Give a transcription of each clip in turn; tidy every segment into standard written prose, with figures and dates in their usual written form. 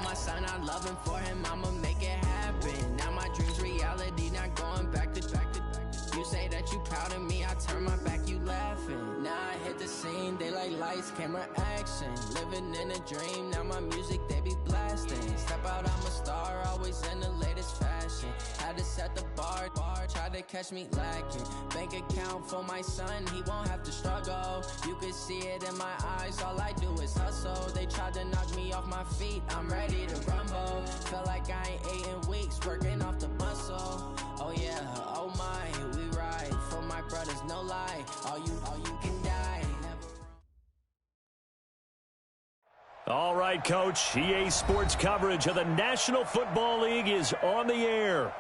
my son, I love him for him, I'ma make it happen. Now my dream's reality, not going back to. You say that you proud of me, I turn my back, you laughing. Now I hit the scene, they like lights, camera, action. Living in a dream, now my music, they be blasting. Step out, I'm a star, always in the latest fashion. Had to set the bar, try to catch me lacking. Bank account for my son, he won't have to struggle. You can see it in my eyes, all I do is hustle. They tried to knock me off my feet, I'm ready to rumble. Felt like I ain't ate in weeks, working off the muscle. Oh yeah, oh my, we ride for my brothers, no lie. All you can die. All right, Coach. EA Sports coverage of the National Football League is on the air.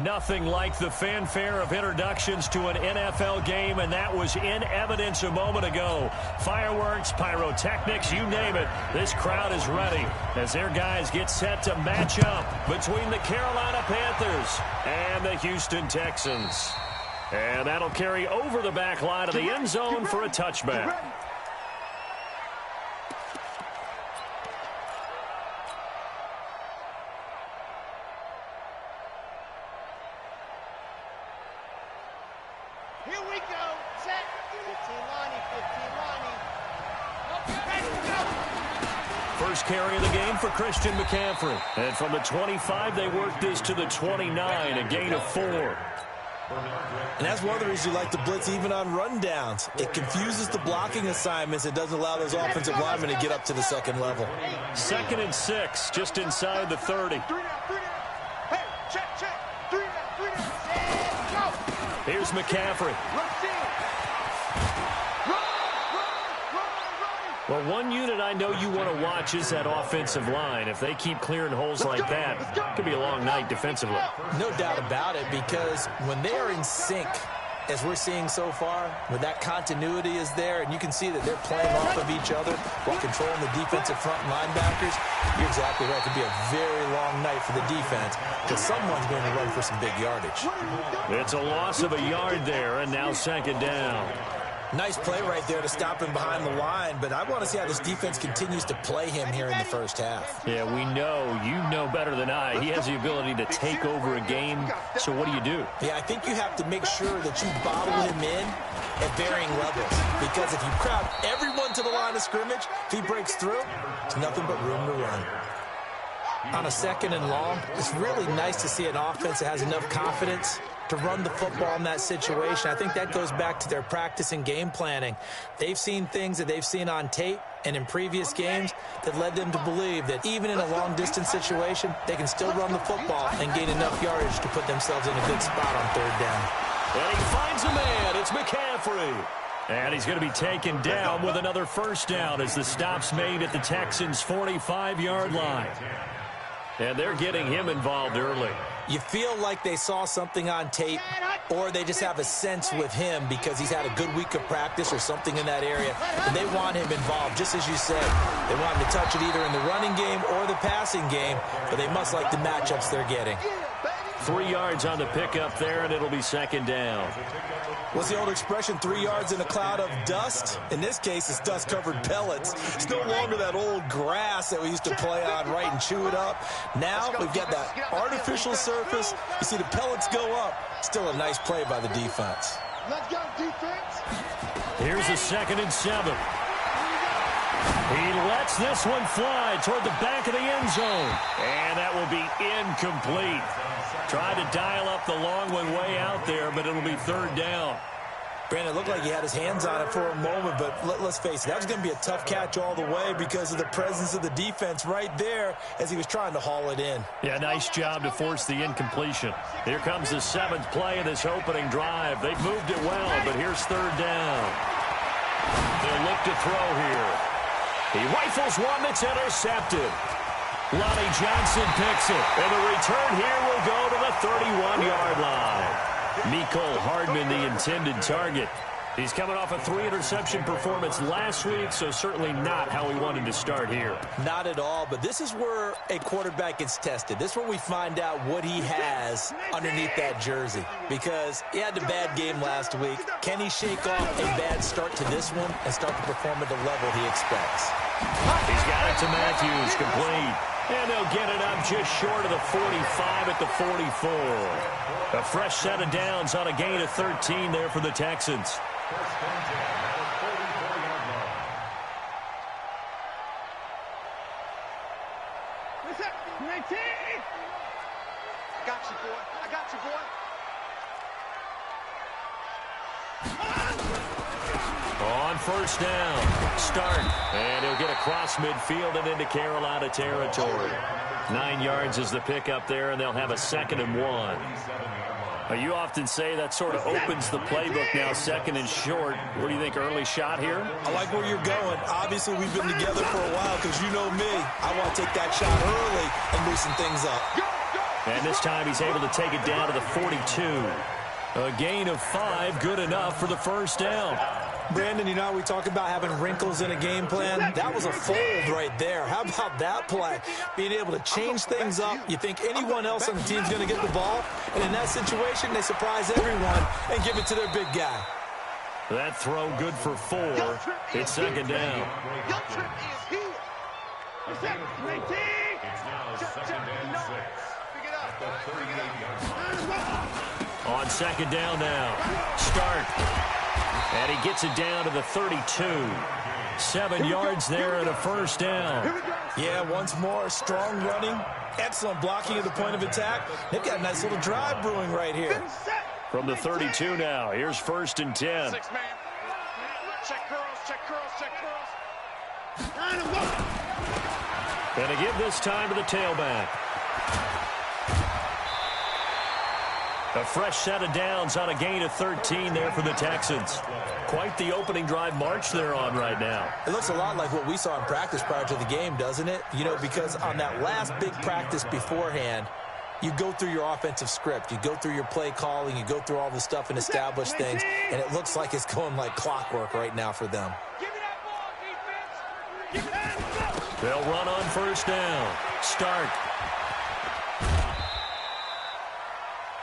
Nothing like the fanfare of introductions to an NFL game, and that was in evidence a moment ago. Fireworks, pyrotechnics, you name it. This crowd is ready as their guys get set to match up between the Carolina Panthers and the Houston Texans. And that'll carry over the back line of the end zone for a touchback. Here we go. Set. 15 Lonnie, 15 Lonnie. First carry of the game for Christian McCaffrey. And from the 25, they worked this to the 29, a gain of 4. And that's one of the reasons you like to blitz even on rundowns. It confuses the blocking assignments. It doesn't allow those offensive linemen to get up to the second level. 2nd and 6, just inside the 30. Hey, check. 3 down. Here's McCaffrey. Well, one unit I know you want to watch is that offensive line. If they keep clearing holes like that, it could be a long night defensively. No doubt about it, because when they are in sync, as we're seeing so far, when that continuity is there, and you can see that they're playing off of each other while controlling the defensive front linebackers, you're exactly right. It could be a very long night for the defense because someone's going to run for some big yardage. It's a loss of a yard there, and now 2nd down. Nice play right there to stop him behind the line, but I want to see how this defense continues to play him here in the first half. Yeah, we know. You know better than I. He has the ability to take over a game, so what do? Yeah, I think you have to make sure that you bottle him in at varying levels, because if you crowd everyone to the line of scrimmage, if he breaks through, it's nothing but room to run. On a 2nd and long, it's really nice to see an offense that has enough confidence to run the football in that situation. I think that goes back to their practice and game planning. They've seen things that they've seen on tape and in previous games that led them to believe that even in a long-distance situation, they can still run the football and gain enough yardage to put themselves in a good spot on 3rd down. And he finds a man. It's McCaffrey. And he's going to be taken down with another 1st down as the stop's made at the Texans' 45-yard line. And they're getting him involved early. You feel like they saw something on tape, or they just have a sense with him because he's had a good week of practice or something in that area, and they want him involved, just as you said. They want him to touch it either in the running game or the passing game, but they must like the matchups they're getting. 3 yards on the pickup there, and it'll be 2nd down. What's the old expression, 3 yards in a cloud of dust? In this case, it's dust-covered pellets. It's no longer that old grass that we used to play on, right, and chew it up. Now we've got that artificial surface. You see the pellets go up. Still a nice play by the defense. Let's go, defense. Here's a 2nd and 7. He lets this one fly toward the back of the end zone. And that will be incomplete. Tried to dial up the long one way out there, but it'll be 3rd down. Brandon, it looked like he had his hands on it for a moment, but let's face it, that was going to be a tough catch all the way because of the presence of the defense right there as he was trying to haul it in. Yeah, nice job to force the incompletion. Here comes the 7th play of this opening drive. They've moved it well, but here's 3rd down. They'll look to throw here. He rifles one that's intercepted. Lonnie Johnson picks it, and the return here will go to the 31-yard line. Mecole Hardman, the intended target. He's coming off a 3-interception performance last week, so certainly not how he wanted to start here. Not at all, but this is where a quarterback gets tested. This is where we find out what he has underneath that jersey, because he had a bad game last week. Can he shake off a bad start to this one and start to perform at the level he expects? He's got it to Matthews, complete. And they'll get it up just short of the 45 at the 44. A fresh set of downs on a gain of 13 there for the Texans. I got you, boy. I got you, boy. On first down, start, and he'll get across midfield and into Carolina territory. 9 yards is the pickup there, and they'll have a 2nd and 1. You often say that sort of opens the playbook now, 2nd and short. What do you think, early shot here? I like where you're going. Obviously, we've been together for a while because you know me. I want to take that shot early and loosen things up. And this time he's able to take it down to the 42. A gain of 5, good enough for the first down. Brandon, you know how we talk about having wrinkles in a game plan? That was a fold right there. How about that play? Being able to change things up. You think anyone else on the team's going to get the ball, and in that situation, they surprise everyone and give it to their big guy. That throw good for 4. It's 2nd down. Your trip is here. It's now 2nd and 6. Pick it up. Pick it up. On 2nd down now. Start. And he gets it down to the 32. 7 yards there and a first down. Yeah, once more, strong running, excellent blocking at the point of attack. They've got a nice little drive brewing right here. From the 32 now, here's 1st and 10. 6 man. Check curls, check curls, check curls. Gonna give this time to the tailback. A fresh set of downs on a gain of 13 there for the Texans. Quite the opening drive march they're on right now. It looks a lot like what we saw in practice prior to the game, doesn't it? You know, because on that last big practice beforehand, you go through your offensive script. You go through your play calling. You go through all the stuff and establish things. And it looks like it's going like clockwork right now for them. Give me that ball, defense. Give me that. They'll run on first down. Start.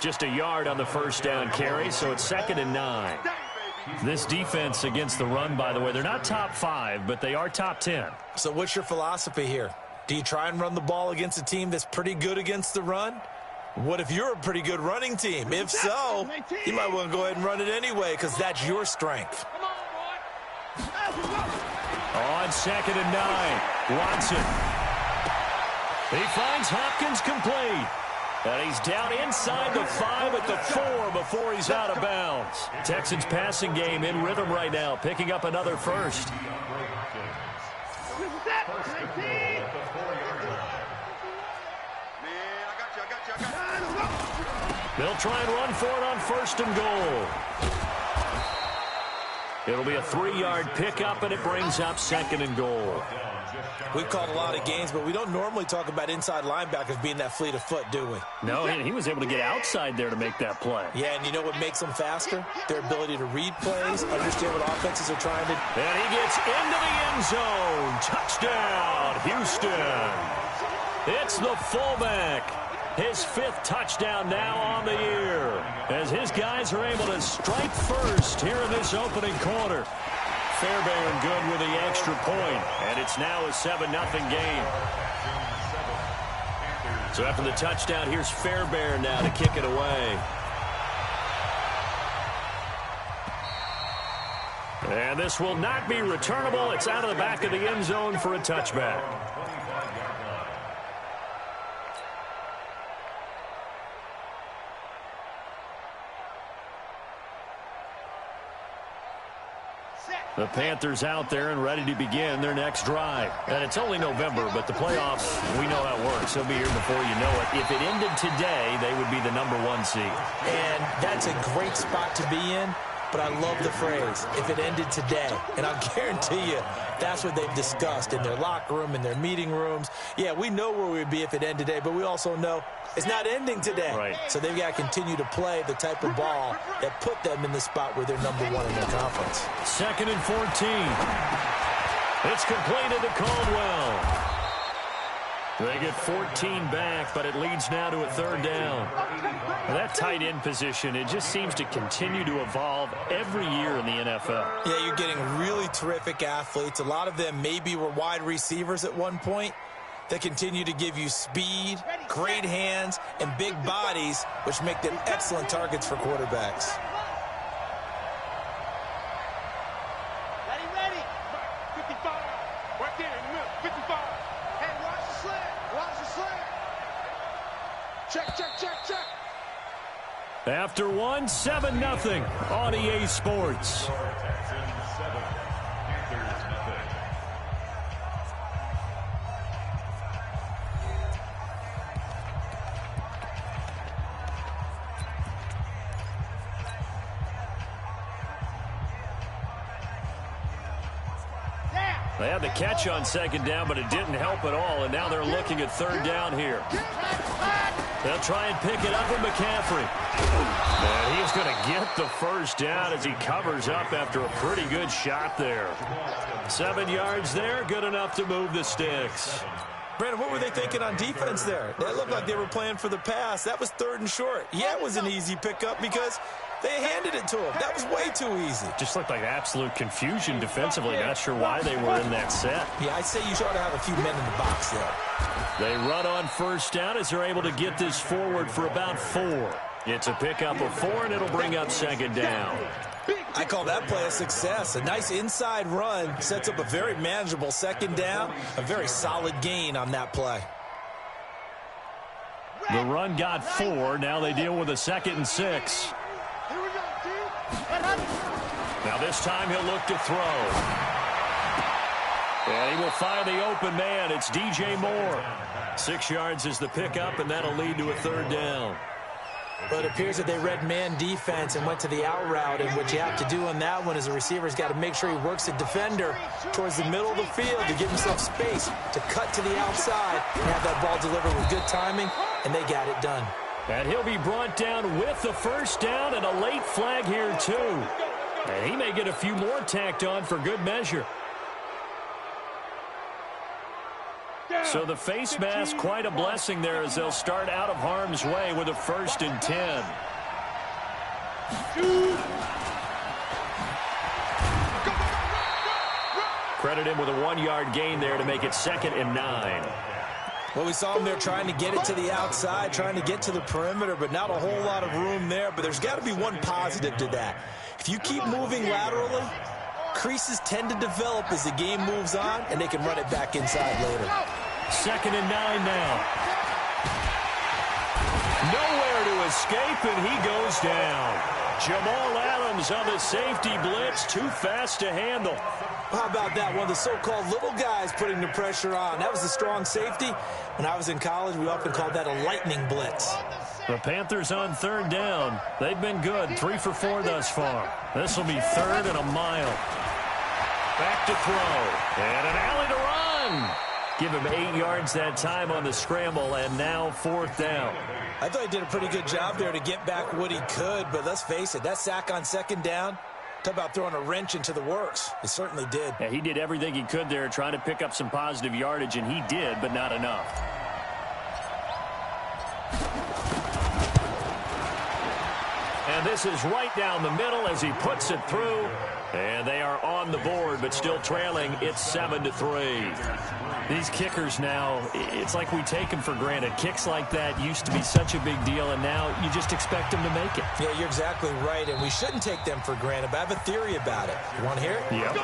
Just a yard on the first down carry, so it's 2nd and 9. This defense against the run, by the way, they're not top 5, but they are top 10. So what's your philosophy here? Do you try and run the ball against a team that's pretty good against the run? What if you're a pretty good running team? If so, you might want to go ahead and run it anyway because that's your strength. On 2nd and 9, Watson. He finds Hopkins complete. And he's down inside the 5 at the 4 before he's out of bounds. Texans passing game in rhythm right now, picking up another first. They'll try and run for it on 1st and goal. It'll be a 3-yard pickup, and it brings up 2nd and goal. We've called a lot of games, but we don't normally talk about inside linebackers being that fleet of foot, do we? No, he was able to get outside there to make that play. Yeah, and you know what makes them faster? Their ability to read plays, understand what offenses are trying to do. And he gets into the end zone. Touchdown, Houston. It's the fullback. His 5th touchdown now on the year, as his guys are able to strike first here in this opening quarter. Fairbairn good with the extra point, and it's now a 7-0 game. So after the touchdown, here's Fairbairn now to kick it away. And this will not be returnable. It's out of the back of the end zone for a touchback. The Panthers out there and ready to begin their next drive. And it's only November, but the playoffs, we know how it works. They'll be here before you know it. If it ended today, they would be the #1 seed. And that's a great spot to be in, but I love the phrase, if it ended today. And I'll guarantee you, that's what they've discussed in their locker room, in their meeting rooms. Yeah, we know where we'd be if it ended today, but we also know it's not ending today. Right. So they've got to continue to play the type of ball that put them in the spot where they're #1 in their conference. 2nd and 14. It's completed to Caldwell. They get 14 back, but it leads now to a 3rd down. That tight end position, it just seems to continue to evolve every year in the NFL. Yeah, you're getting really terrific athletes. A lot of them maybe were wide receivers at one point. They continue to give you speed, great hands, and big bodies, which make them excellent targets for quarterbacks. Ready. 55. Right there in the middle. 55. Hey, watch the slant. Watch the slant. Check. After 7-0 on EA Sports. They had the catch on second down, but it didn't help at all, and now they're looking at third down here. They'll try and pick it up with McCaffrey. And he's going to get the first down as he covers up after a pretty good shot there. 7 yards there, good enough to move the sticks. Brandon, what were they thinking on defense there? That looked like they were playing for the pass. That was 3rd and short. Yeah, it was an easy pickup because they handed it to him. That was way too easy. Just looked like absolute confusion defensively. Not sure why they were in that set. Yeah, I'd say you ought to have a few men in the box there. They run on first down as they're able to get this forward for about 4. It's a pickup of 4, and it'll bring up second down. I call that play a success. A nice inside run sets up a very manageable second down. A very solid gain on that play. The run got 4. Now they deal with a 2nd and 6. Now this time he'll look to throw. And he will find the open man. It's DJ Moore. 6 yards is the pickup, and that'll lead to a 3rd down. But it appears that they read man defense and went to the out route, and what you have to do on that one is the receiver's got to make sure he works the defender towards the middle of the field to give himself space to cut to the outside and have that ball delivered with good timing, and they got it done. And he'll be brought down with the first down and a late flag here, too. And he may get a few more tacked on for good measure. So the face mask, quite a blessing there as they'll start out of harm's way with a 1st and 10. Credit him with a 1-yard gain there to make it 2nd and 9. Well, we saw him there trying to get it to the outside, trying to get to the perimeter, but not a whole lot of room there. But there's got to be one positive to that. If you keep moving laterally, creases tend to develop as the game moves on, and they can run it back inside later. 2nd and 9 now. Nowhere to escape, and he goes down. Jamal Adams on the safety blitz, too fast to handle. How about that? One of the so-called little guys putting the pressure on. That was a strong safety. When I was in college, we often called that a lightning blitz. The Panthers on 3rd down. They've been good, 3 for 4 thus far. This will be 3rd and a mile. Back to throw. And an alley to run. Give him 8 yards that time on the scramble, and now 4th down. I thought he did a pretty good job there to get back what he could, but let's face it, that sack on 2nd down, talk about throwing a wrench into the works. It certainly did. Yeah, he did everything he could there trying to pick up some positive yardage, and he did, but not enough. And this is right down the middle as he puts it through. And they are on the board, but still trailing. It's 7-3. These kickers now, it's like we take them for granted. Kicks like that used to be such a big deal, and now you just expect them to make it. Yeah, you're exactly right, and we shouldn't take them for granted, but I have a theory about it. You want to hear it? Yep.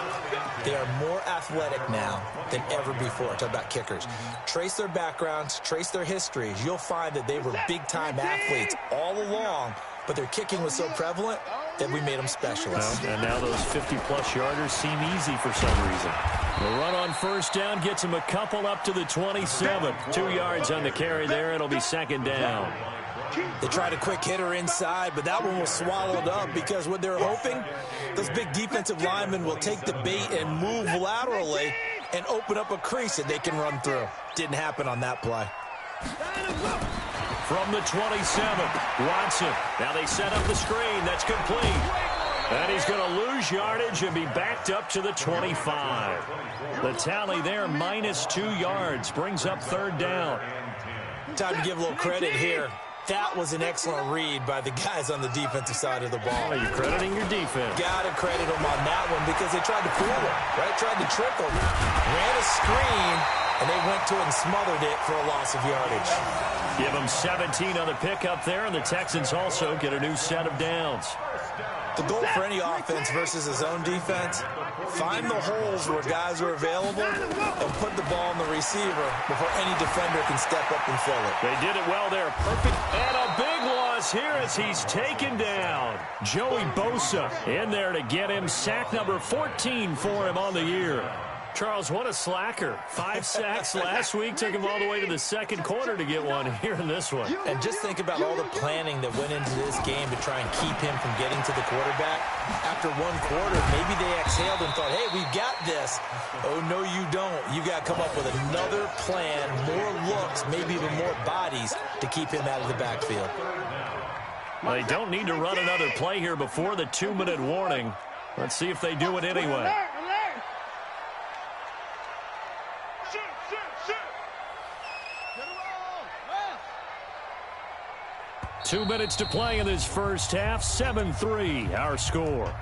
They are more athletic now than ever before. Talk about kickers. Trace their backgrounds, trace their histories. You'll find that they were big-time athletes all along, but their kicking was so prevalent that we made them specialists. Well, and now those 50-plus yarders seem easy for some reason. The run on 1st down gets him a couple up to the 27. 2 yards on the carry there. It'll be 2nd down. They tried a quick hitter inside, but that one was swallowed up because what they're hoping, those big defensive linemen will take the bait and move laterally and open up a crease that they can run through. Didn't happen on that play. From the 27, Watson. Now they set up the screen. That's complete. And he's going to lose yardage and be backed up to the 25. The tally there, -2 yards, brings up 3rd down. Time to give a little credit here. That was an excellent read by the guys on the defensive side of the ball. You're crediting your defense. Got to credit them on that one because they tried to fool him, right? Tried to trick him. Ran a screen, and they went to it and smothered it for a loss of yardage. Give them 17 on the pickup there, and the Texans also get a new set of downs. The goal for any offense versus a zone defense, find the holes where guys are available and put the ball on the receiver before any defender can step up and fill it. They did it well there. Perfect. And a big loss here as he's taken down. Joey Bosa in there to get him sack number 14 for him on the year. Charles, what a slacker. 5 sacks last week. Took him all the way to the second quarter to get one here in this one. And just think about all the planning that went into this game to try and keep him from getting to the quarterback. After one quarter, maybe they exhaled and thought, hey, we've got this. Oh, no, you don't. You got to come up with another plan, more looks, maybe even more bodies to keep him out of the backfield. They don't need to run another play here before the 2-minute warning. Let's see if they do it anyway. 2 minutes to play in this first half. 7-3, our score.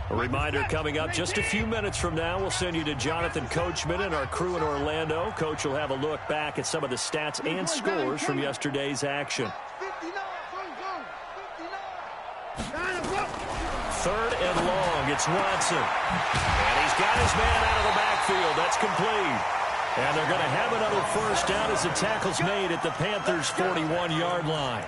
A reminder coming up just a few minutes from now. We'll send you to Jonathan Coachman and our crew in Orlando. Coach will have a look back at some of the stats and scores from yesterday's action. 3rd and long. It's Watson. And he's got his man out of the backfield. That's complete. And they're going to have another first down as the tackle's made at the Panthers' 41-yard line.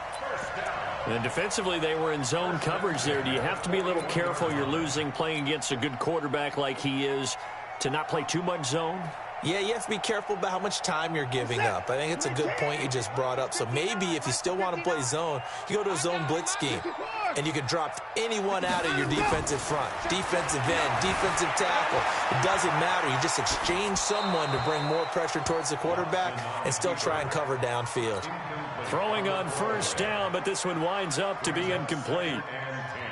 And defensively, they were in zone coverage there. Do you have to be a little careful? You're losing playing against a good quarterback like he is to not play too much zone? Yeah, you have to be careful about how much time you're giving up. I think it's a good point you just brought up. So maybe if you still want to play zone, you go to a zone blitz scheme. And you can drop anyone out of your defensive front. Defensive end, defensive tackle. It doesn't matter. You just exchange someone to bring more pressure towards the quarterback and still try and cover downfield. Throwing on first down, but this one winds up to be incomplete.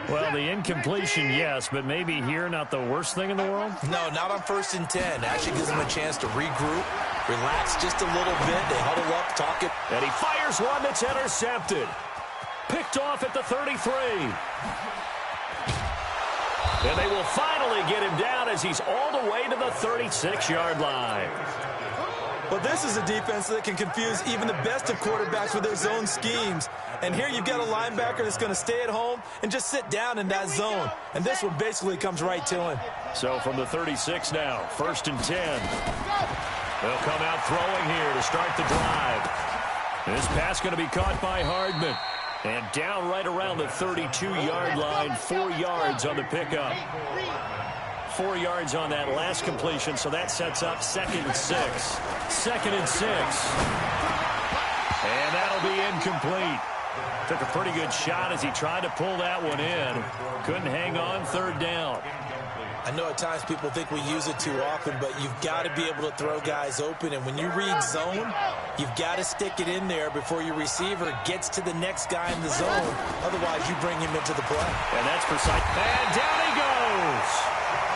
Well, the incompletion, yes, but maybe here not the worst thing in the world? No, not on 1st and 10. Actually gives them a chance to regroup, relax just a little bit. They huddle up, talk it. And he fires one that's intercepted. Picked off at the 33. And they will finally get him down as he's all the way to the 36-yard line. Well, this is a defense that can confuse even the best of quarterbacks with their zone schemes. And here you've got a linebacker that's going to stay at home and just sit down in that zone. And this one basically comes right to him. So from the 36 now, 1st and 10. They'll come out throwing here to start the drive. This pass going to be caught by Hardman. And down right around the 32-yard line, 4 yards on the pickup. 4 yards on that last completion, so that sets up 2nd and 6. 2nd and 6. And that'll be incomplete. Took a pretty good shot as he tried to pull that one in. Couldn't hang on 3rd down. I know at times people think we use it too often, but you've got to be able to throw guys open. And when you read zone, you've got to stick it in there before your receiver gets to the next guy in the zone. Otherwise, you bring him into the play. And that's precise. And down he goes.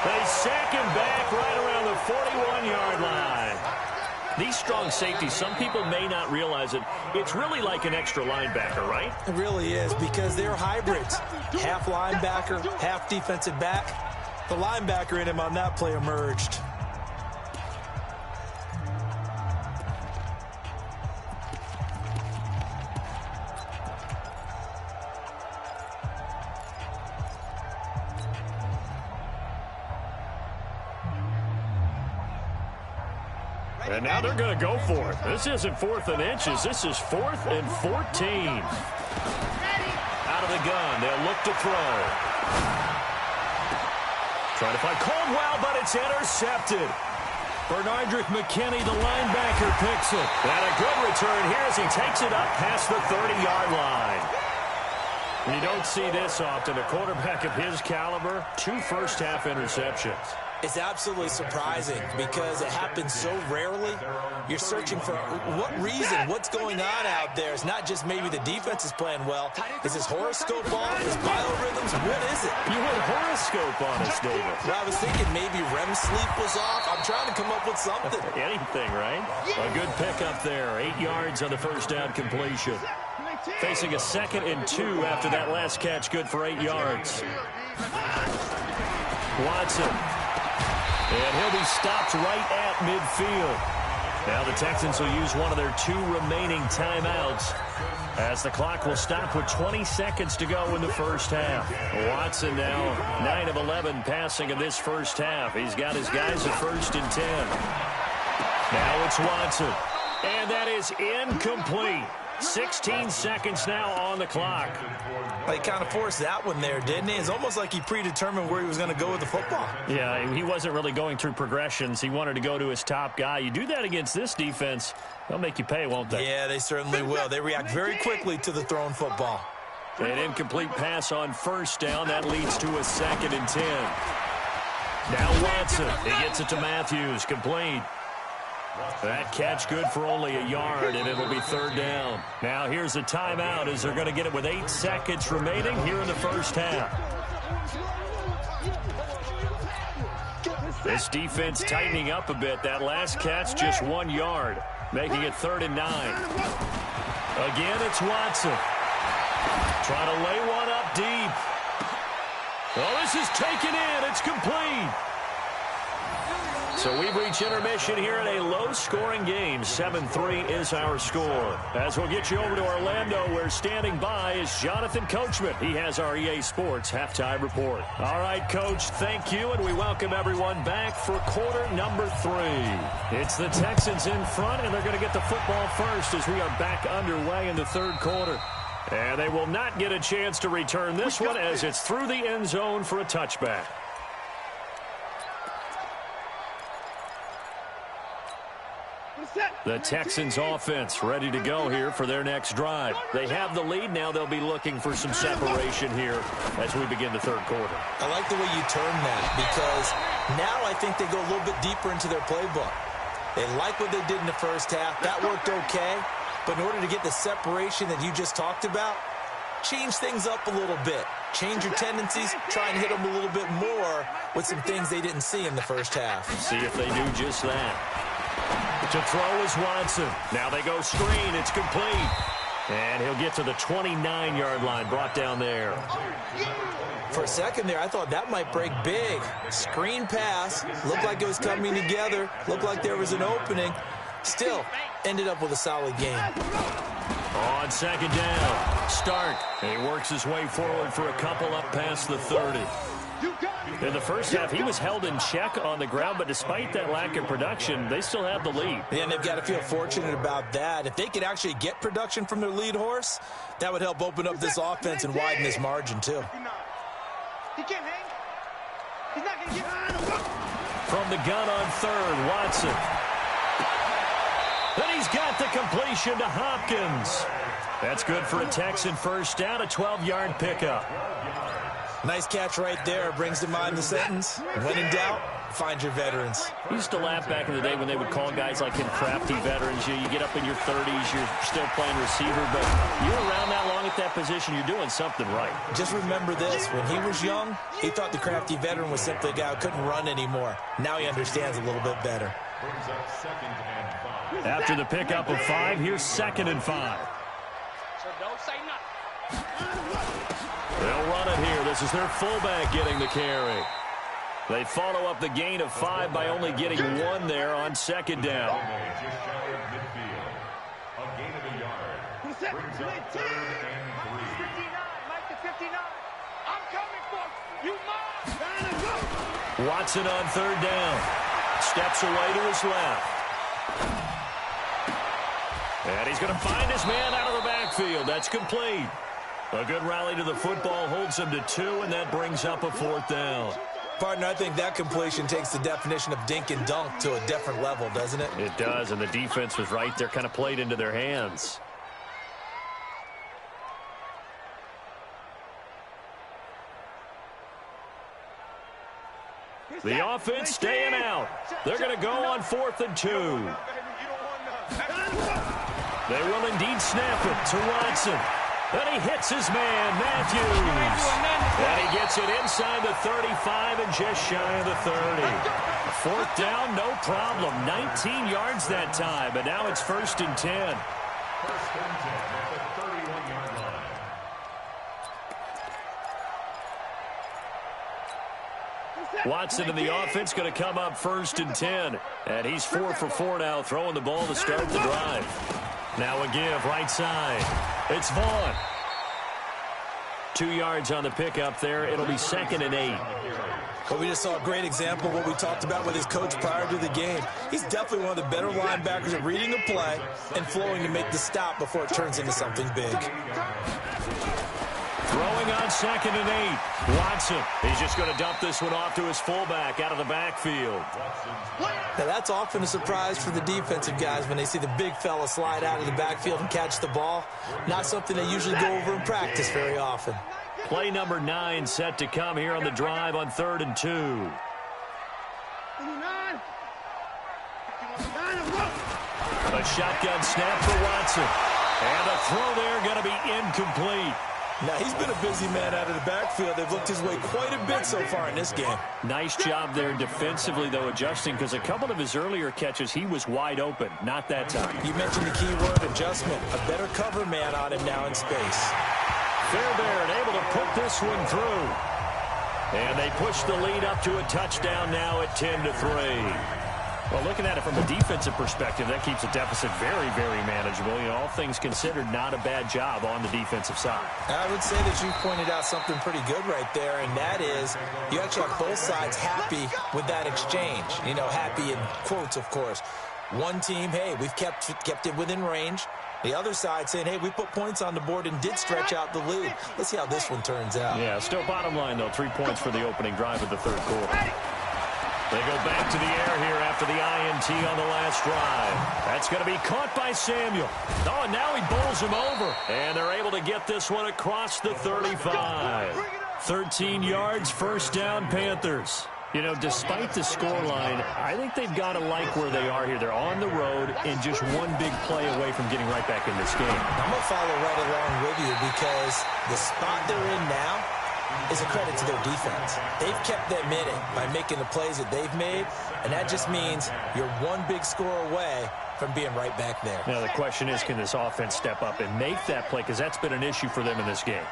They sack him back right around the 41-yard line. These strong safeties, some people may not realize it. It's really like an extra linebacker, right? It really is, because they're hybrids. Half linebacker, half defensive back. The linebacker in him on that play emerged. And now they're going to go for it. This isn't 4th and inches. This is 4th and 14. Out of the gun. They'll look to throw. Trying to find Caldwell, but it's intercepted. Bernardrick McKinney, the linebacker, picks it. And a good return here as he takes it up past the 30-yard line. And you don't see this often. A quarterback of his caliber, 2 first-half interceptions. It's absolutely surprising because it happens so rarely. You're searching for what reason, what's going on out there. It's not just maybe the defense is playing well. Is his horoscope off? Is biorhythms? What is it? You went horoscope on us, David. Well, I was thinking maybe REM sleep was off. I'm trying to come up with something. Anything, right? A good pickup there. 8 yards on the first down completion. facing a 2nd and 2 after that last catch, good for 8 yards. Watson. And he'll be stopped right at midfield. Now the Texans will use one of their 2 remaining timeouts as the clock will stop with 20 seconds to go in the first half. Watson now 9 of 11 passing in this first half. He's got his guys at 1st and 10. Now it's Watson. And that is incomplete. 16 seconds now on the clock. He kind of forced that one there, didn't he? It's almost like he predetermined where he was going to go with the football. Yeah, he wasn't really going through progressions. He wanted to go to his top guy. You do that against this defense, they'll make you pay, won't they? Yeah, they certainly will. They react very quickly to the thrown football. An incomplete pass on 1st down. That leads to a 2nd and 10. Now Watson. He gets it to Matthews. Complete. That catch good for only a yard, and it'll be 3rd down. Now here's a timeout as they're going to get it with 8 seconds remaining here in the first half. This defense tightening up a bit. That last catch just 1 yard, making it 3rd and 9. Again, it's Watson. Trying to lay one up deep. Oh, this is taken in. It's complete. So we've reached intermission here in a low-scoring game. 7-3 is our score. As we'll get you over to Orlando, where standing by is Jonathan Coachman. He has our EA Sports halftime report. All right, Coach, thank you, and we welcome everyone back for quarter number 3. It's the Texans in front, and they're going to get the football first as we are back underway in the 3rd quarter. And they will not get a chance to return this one as it's through the end zone for a touchback. The Texans offense ready to go here for their next drive. They have the lead. Now they'll be looking for some separation here as we begin the 3rd quarter. I like the way you term that because now I think they go a little bit deeper into their playbook. They like what they did in the first half. That worked okay. But in order to get the separation that you just talked about, change things up a little bit. Change your tendencies. Try and hit them a little bit more with some things they didn't see in the first half. See if they do just that. To throw is Watson. Now they go screen. It's complete. And he'll get to the 29-yard line, brought down there. For a second there, I thought that might break big. Screen pass. Looked like it was coming together. Looked like there was an opening. Still, ended up with a solid game. On 2nd down, Stark. He works his way forward for a couple up past the 30. In the first half, he was held in check on the ground, but despite that lack of production, they still have the lead. Yeah, and they've got to feel fortunate about that. If they could actually get production from their lead horse, that would help open up this offense and widen this margin, too. He can't hang. He's not going to get From the gun on 3rd, Watson. Then he's got the completion to Hopkins. That's good for a Texan 1st down, a 12-yard pickup. Nice catch right there. Brings to mind the sentence, when in doubt, find your veterans. We used to laugh back in the day when they would call guys like him crafty veterans. You get up in your 30s, you're still playing receiver, but you're around that long at that position, you're doing something right. Just remember this. When he was young, he thought the crafty veteran was simply a guy who couldn't run anymore. Now he understands a little bit better. After the pickup of 5, here's 2nd and 5. So don't say nothing. They'll run it here. This is their fullback getting the carry. They follow up the gain of 5 by only getting 1 there on 2nd down. Watson on 3rd down. Steps away to his left. And he's going to find his man out of the backfield. That's complete. A good rally to the football holds him to 2, and that brings up a 4th down. Partner, I think that completion takes the definition of dink and dunk to a different level, doesn't it? It does, and the defense was right there, kind of played into their hands. The offense staying out. They're going to go on 4th and 2. They will indeed snap it to Watson. Then he hits his man, Matthews. And he gets it inside the 35 and just shy of the 30. 4th down, no problem. 19 yards that time, but now it's 1st and 10. Watson and the offense going to come up 1st and 10. And he's 4 for 4 now, throwing the ball to start the drive. Now a give, right side. It's Vaughn. 2 yards on the pickup there. It'll be 2nd and 8. Well, we just saw a great example of what we talked about with his coach prior to the game. He's definitely one of the better linebackers at reading a play and flowing to make the stop before it turns into something big. Throwing on 2nd and 8. Watson. He's just going to dump this one off to his fullback out of the backfield. Now, that's often a surprise for the defensive guys when they see the big fella slide out of the backfield and catch the ball. Not something they usually go over in practice very often. Play number 9 set to come here on the drive on 3rd and 2. A shotgun snap for Watson. And a throw there going to be incomplete. Now, he's been a busy man out of the backfield. They've looked his way quite a bit so far in this game. Nice job there defensively, though, adjusting, because a couple of his earlier catches, he was wide open. Not that time. You mentioned the key word, adjustment. A better cover man on him now in space. Fairbairn able to put this one through. And they push the lead up to a touchdown now at 10-3. Well, looking at it from a defensive perspective, that keeps a deficit very, very manageable. You know, all things considered, not a bad job on the defensive side. I would say that you pointed out something pretty good right there, and that is you actually have both sides happy with that exchange. You know, happy in quotes, of course. One team, hey, we've kept it within range. The other side saying, hey, we put points on the board and did stretch out the lead. Let's see how this one turns out. Yeah, still bottom line, though, 3 points for the opening drive of the 3rd quarter. They go back to the air here after the INT on the last drive. That's going to be caught by Samuel. Oh, and now he bowls him over. And they're able to get this one across the 35. 13 yards, 1st down, Panthers. You know, despite the scoreline, I think they've got to like where they are here. They're on the road and just one big play away from getting right back in this game. I'm going to follow right along with you because the spot they're in now is a credit to their defense. They've kept them in it by making the plays that they've made, and that just means you're one big score away from being right back there. Now, the question is, can this offense step up and make that play? Because that's been an issue for them in this game.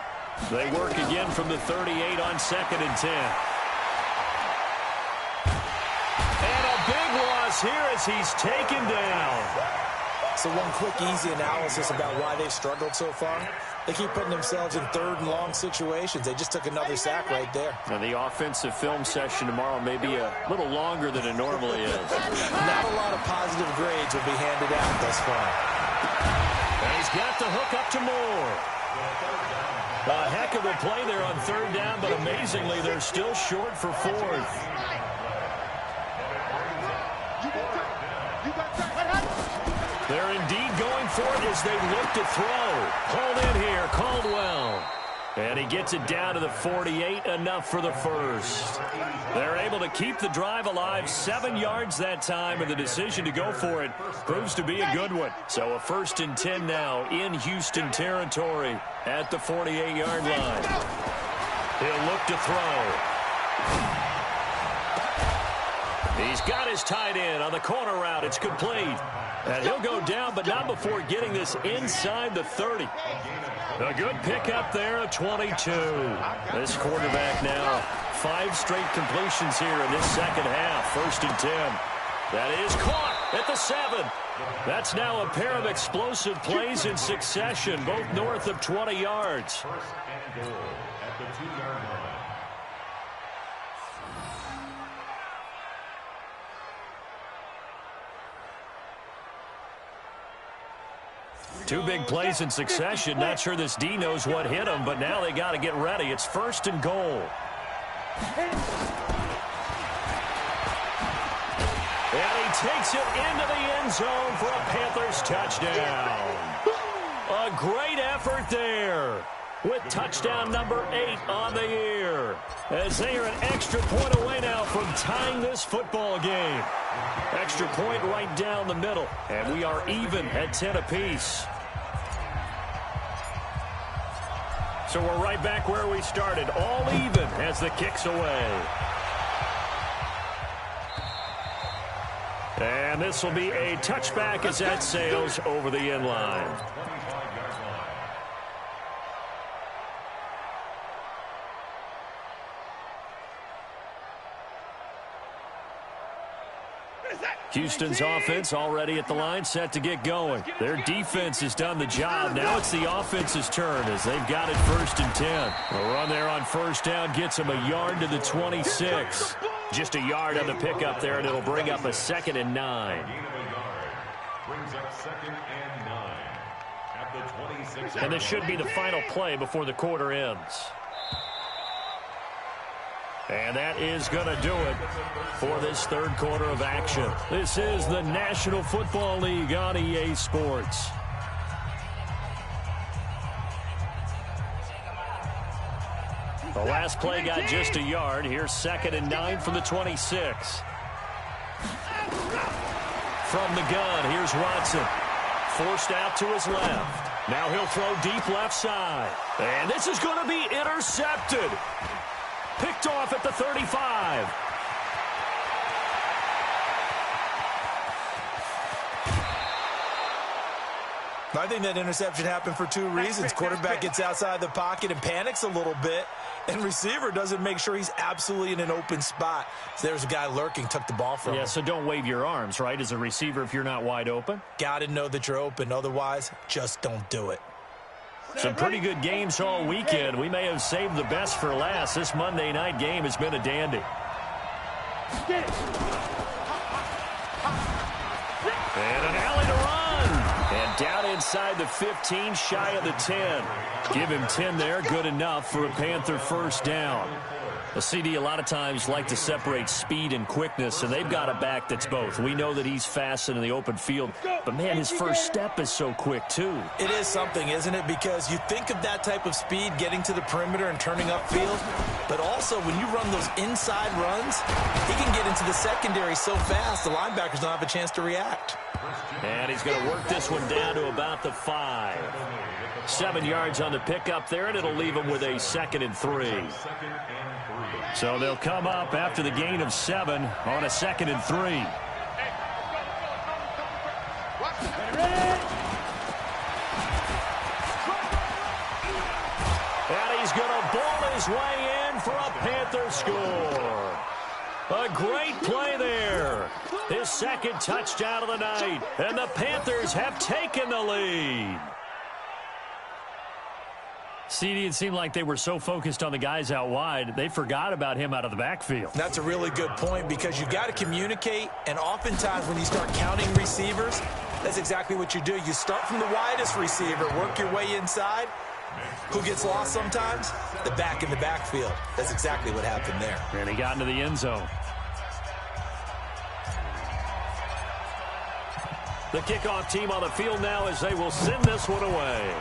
They work again from the 38 on 2nd and 10. And a big loss here as he's taken down. So one quick, easy analysis about why they've struggled so far. They keep putting themselves in 3rd and long situations. They just took another sack right there. Now, the offensive film session tomorrow may be a little longer than it normally is. Not a lot of positive grades will be handed out thus far. And he's got the hook up to Moore. A heck of a play there on 3rd down, but amazingly, they're still short for 4th. They're indeed going for it as they look to throw. Pulled in here, Caldwell. And he gets it down to the 48, enough for the 1st. They're able to keep the drive alive, 7 yards that time, and the decision to go for it proves to be a good one. So a 1st and 10 now in Houston territory at the 48-yard line. He'll look to throw. He's got his tight end on the corner route. It's complete. And he'll go down, but not before getting this inside the 30. A good pickup there at 22. This quarterback now, 5 straight completions here in this 2nd half. 1st and 10. That is caught at the 7. That's now a pair of explosive plays in succession, both north of 20 yards. 1st and goal at the 2-yard line. Two big plays in succession. Not sure this D knows what hit him, but now they got to get ready. It's 1st and goal. And he takes it into the end zone for a Panthers touchdown. A great effort there with touchdown number 8 on the year, as they are an extra point away now from tying this football game. Extra point right down the middle, and we are even at 10 apiece. So we're right back where we started, all even as the kick's away. And this will be a touchback as that sails over the end line. Houston's offense already at the line, set to get going. Their defense has done the job. Now it's the offense's turn as they've got it 1st and 10. A run there on 1st down gets them a yard to the 26. Just a yard on the pickup there, and it'll bring up a 2nd and 9. Brings up 2nd and 9 at the 26. And this should be the final play before the quarter ends. And that is going to do it for this 3rd quarter of action. This is the National Football League on EA Sports. The last play got just a yard. Here's 2nd and 9 from the 26. From the gun, here's Watson. Forced out to his left. Now he'll throw deep left side. And this is going to be intercepted. Picked off at the 35. I think that interception happened for 2 reasons. Quarterback gets outside the pocket and panics a little bit, and receiver doesn't make sure he's absolutely in an open spot. So there's a guy lurking, took the ball from him. Yeah, so don't wave your arms, right, as a receiver if you're not wide open? Got to know that you're open. Otherwise, just don't do it. Some pretty good games all weekend. We may have saved the best for last. This Monday night game has been a dandy. And an alley to run. And down inside the 15, shy of the 10. Give him 10 there, good enough for a Panther 1st down. The CD a lot of times like to separate speed and quickness, and they've got a back that's both. We know that he's fast in the open field, but, man, his first step is so quick, too. It is something, isn't it? Because you think of that type of speed getting to the perimeter and turning upfield, but also when you run those inside runs, he can get into the secondary so fast the linebackers don't have a chance to react. And he's going to work this one down to about the 5. 7 yards on the pickup there, and it'll leave him with a 2nd and 3. So they'll come up after the gain of 7 on a 2nd and 3. And he's going to ball his way in for a Panther score. A great play there. His 2nd touchdown of the night. And the Panthers have taken the lead. CD, it seemed like they were so focused on the guys out wide, they forgot about him out of the backfield. That's a really good point because you've got to communicate, and oftentimes when you start counting receivers, that's exactly what you do. You start from the widest receiver, work your way inside. Who gets lost sometimes? The back in the backfield. That's exactly what happened there. And he got into the end zone. The kickoff team on the field now as they will send this one away.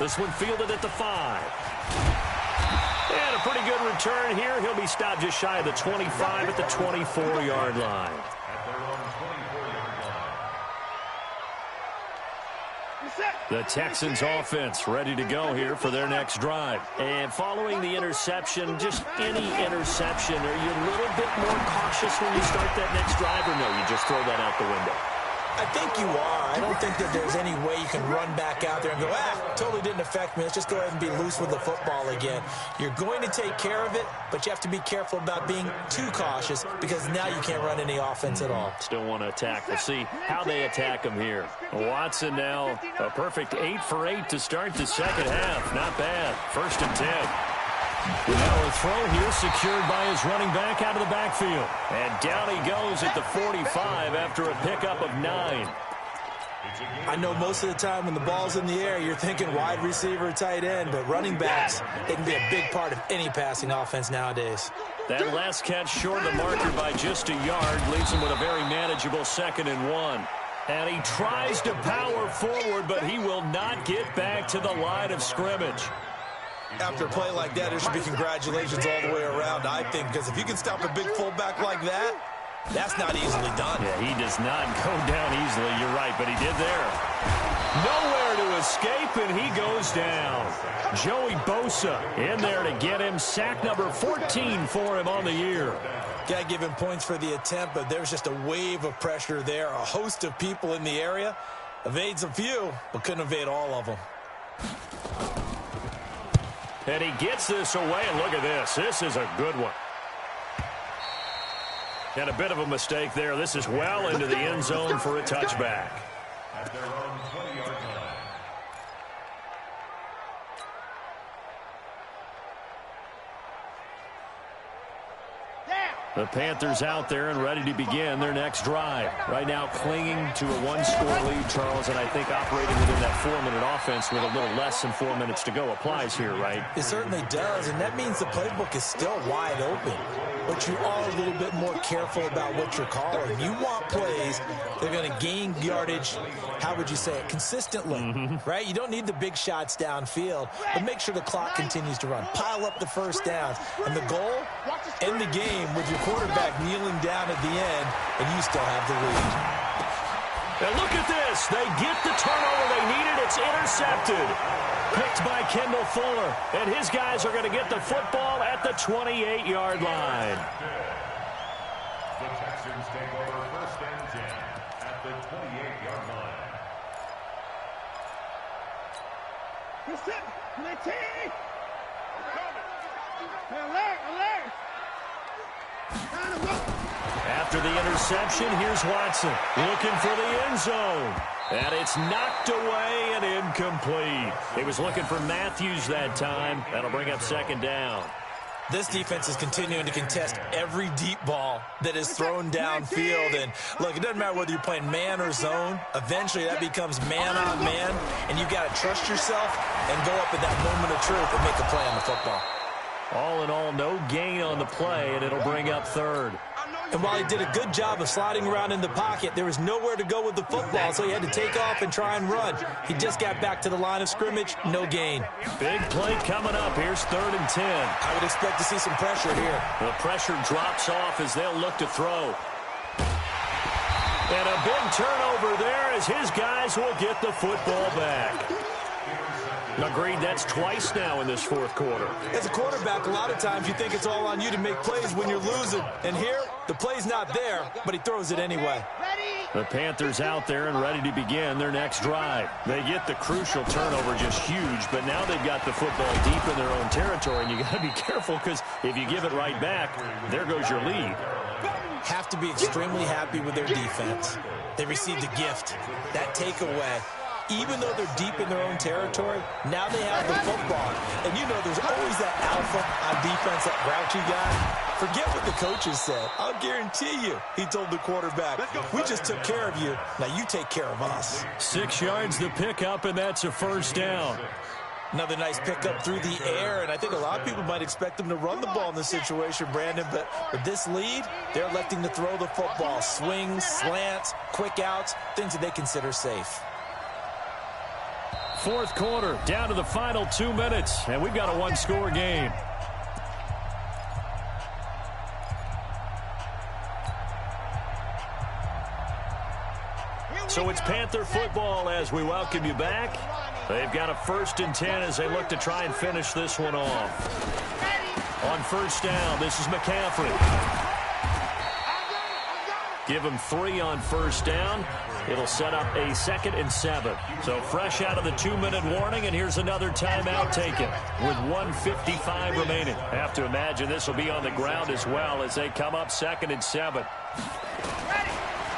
This one fielded at the 5. And a pretty good return here. He'll be stopped just shy of the 25 at the 24-yard line. The Texans offense ready to go here for their next drive. And following the interception, just any interception, are you a little bit more cautious when you start that next drive, or no, you just throw that out the window? I think you are. I don't think that there's any way you can run back out there and go, totally didn't affect me. Let's just go ahead and be loose with the football again. You're going to take care of it, but you have to be careful about being too cautious because now you can't run any offense at all. Still want to attack. We'll see how they attack him here. Watson now a perfect 8 for 8 to start the second half. Not bad. 1st and 10. Now a throw here secured by his running back out of the backfield. And down he goes at the 45 after a pickup of 9. I know most of the time when the ball's in the air, you're thinking wide receiver, tight end, but running backs, they can be a big part of any passing offense nowadays. That last catch short of the marker by just a yard leaves him with a very manageable 2nd and 1. And he tries to power forward, but he will not get back to the line of scrimmage. After a play like that, there should be congratulations all the way around, I think, because if you can stop a big fullback like that, that's not easily done. Yeah, he does not go down easily, you're right, but he did there. Nowhere to escape, and he goes down. Joey Bosa in there to get him. Sack number 14 for him on the year. Got to give him points for the attempt, but there's just a wave of pressure there. A host of people in the area. Evades a few, but couldn't evade all of them. And he gets this away, and look at this. This is a good one. And a bit of a mistake there. This is well into the end zone for a touchback. At their own 20-yard line. The Panthers out there and ready to begin their next drive. Right now clinging to a one-score lead, Charles, and I think operating within that 4-minute offense with a little less than 4 minutes to go applies here, right? It certainly does, and that means the playbook is still wide open. But you are a little bit more careful about what you're calling. You want plays that are going to gain yardage, how would you say it, consistently, right? You don't need the big shots downfield, but make sure the clock continues to run. Pile up the first downs. And the goal, end the game with your quarterback kneeling down at the end, and you still have the lead. And look at this. They get the turnover they needed. It's intercepted. Picked by Kendall Fuller. And his guys are going to get the football at the 28-yard line. The Texans take over 1st and 10 at the 28-yard line. Alert! After the interception, here's Watson looking for the end zone. And it's knocked away and incomplete. He was looking for Matthews that time. That'll bring up 2nd down. This defense is continuing to contest every deep ball that is thrown downfield. And, look, it doesn't matter whether you're playing man or zone. Eventually, that becomes man on man. And you've got to trust yourself and go up at that moment of truth and make a play on the football. All in all, no gain on the play, and it'll bring up 3rd. And while he did a good job of sliding around in the pocket, there was nowhere to go with the football, so he had to take off and try and run. He just got back to the line of scrimmage, no gain. Big play coming up. Here's 3rd and 10. I would expect to see some pressure here. The pressure drops off as they'll look to throw. And a big turnover there as his guys will get the football back. Agreed, that's twice now in this 4th quarter. As a quarterback, a lot of times you think it's all on you to make plays when you're losing. And here, the play's not there, but he throws it anyway. The Panthers out there and ready to begin their next drive. They get the crucial turnover, just huge, but now they've got the football deep in their own territory, and you got to be careful because if you give it right back, there goes your lead. Have to be extremely happy with their defense. They received a gift, that takeaway. Even though they're deep in their own territory, now they have the football. And you know there's always that alpha on defense, that grouchy guy. Forget what the coaches said. I'll guarantee you, he told the quarterback, we just took care of you. Now you take care of us. 6 yards the pickup, and that's a 1st down. Another nice pickup through the air, and I think a lot of people might expect them to run the ball in this situation, Brandon, but with this lead, they're electing to throw the football. Swings, slants, quick outs, things that they consider safe. 4th quarter, down to the final 2 minutes, and we've got a one-score game. So it's Panther football as we welcome you back. They've got a 1st and 10 as they look to try and finish this one off. On 1st down, this is McCaffrey. Give him 3 on 1st down. It'll set up a 2nd and 7. So fresh out of the 2-minute warning, and here's another timeout taken with 1:55 remaining. Have to imagine this will be on the ground as well as they come up 2nd and 7.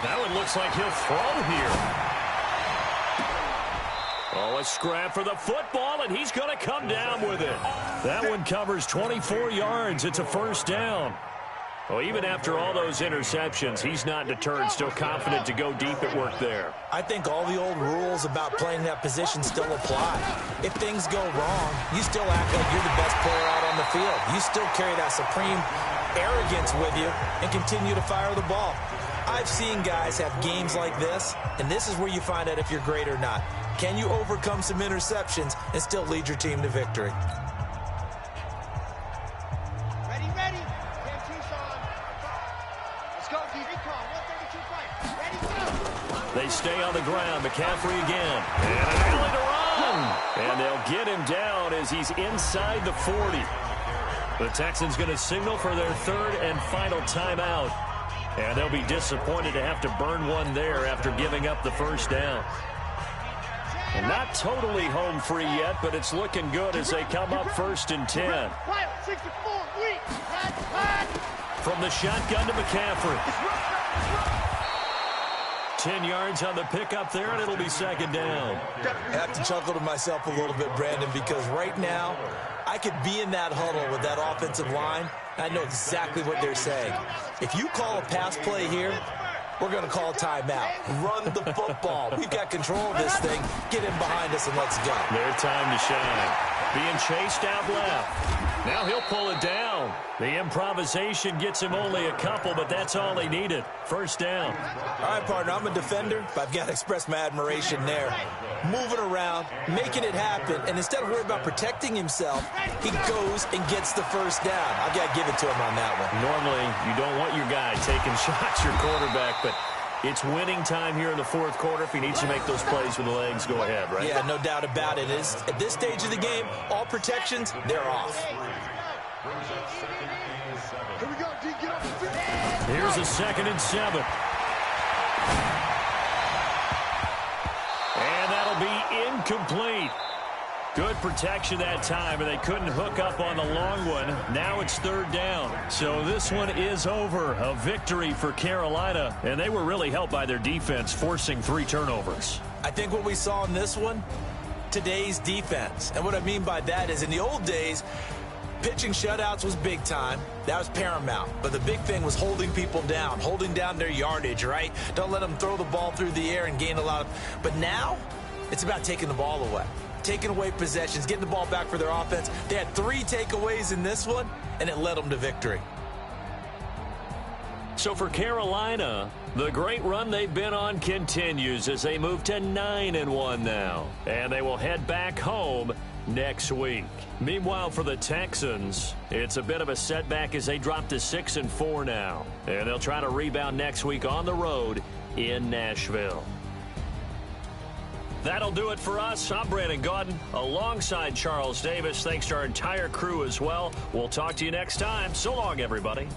That one looks like he'll throw here. Oh, a scrap for the football, and he's going to come down with it. That one covers 24 yards. It's a 1st down. Well, even after all those interceptions, he's not deterred, still confident to go deep at work there. I think all the old rules about playing that position still apply. If things go wrong, you still act like you're the best player out on the field. You still carry that supreme arrogance with you and continue to fire the ball. I've seen guys have games like this, and this is where you find out if you're great or not. Can you overcome some interceptions and still lead your team to victory? They stay on the ground. McCaffrey again. And an alley to run. And they'll get him down as he's inside the 40. The Texans going to signal for their 3rd and final timeout. And they'll be disappointed to have to burn one there after giving up the 1st down. And not totally home free yet, but it's looking good as they come up 1st and 10. From the shotgun to McCaffrey. 10 yards on the pickup there, and it'll be second down. I have to chuckle to myself a little bit, Brandon, because right now I could be in that huddle with that offensive line. I know exactly what they're saying. If you call a pass play here, we're going to call a timeout. Run the football. We've got control of this thing. Get in behind us and let's go. Their time to shine. Being chased out left. Now he'll pull it down. The improvisation gets him only a couple, but that's all he needed. First down. All right, partner, I'm a defender, but I've got to express my admiration there. Moving around, making it happen, and instead of worrying about protecting himself, he goes and gets the first down. I've got to give it to him on that one. Normally, you don't want your guy taking shots, your quarterback, but it's winning time here in the fourth quarter. If he needs to make those plays with the legs, go ahead, right? Yeah, no doubt about it. At this stage of the game, all protections, they're off. Here we go, D, get off the field. Here's a 2nd and 7. And that'll be incomplete. Good protection that time, and they couldn't hook up on the long one. Now it's 3rd down. So this one is over. A victory for Carolina, and they were really helped by their defense, forcing 3 turnovers. I think what we saw in this one, today's defense. And what I mean by that is in the old days, pitching shutouts was big time. That was paramount. But the big thing was holding people down, holding down their yardage, right? Don't let them throw the ball through the air and gain a lot of... But now, it's about taking the ball away. Taking away possessions, getting the ball back for their offense. They had 3 takeaways in this one, and it led them to victory. So for Carolina, the great run they've been on continues as they move to 9-1 now. And they will head back home next week. Meanwhile, for the Texans, it's a bit of a setback as they drop to 6-4 now. And they'll try to rebound next week on the road in Nashville. That'll do it for us. I'm Brandon Gaudin alongside Charles Davis. Thanks to our entire crew as well. We'll talk to you next time. So long, everybody.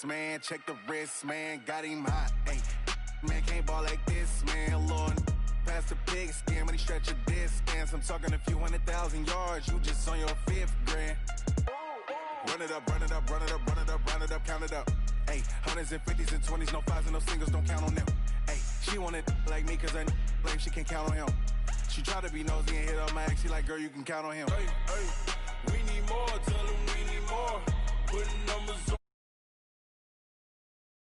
Man, check the wrist, man, got him hot, ayy. Man, can't ball like this, man, Lord. Pass the pig skin when he stretch a distance. I'm talking a few 100,000 yards, you just on your 5th grand. Run it up, run it up, run it up, run it up, run it up, count it up. Ayy, 100s and 50s and 20s, no 5s and no singles, don't count on them. Ayy, she want it like me, cause I blame she can't count on him. She try to be nosy and hit up my ex, she like, girl, you can count on him. Hey, hey, we need more, tell him we need more.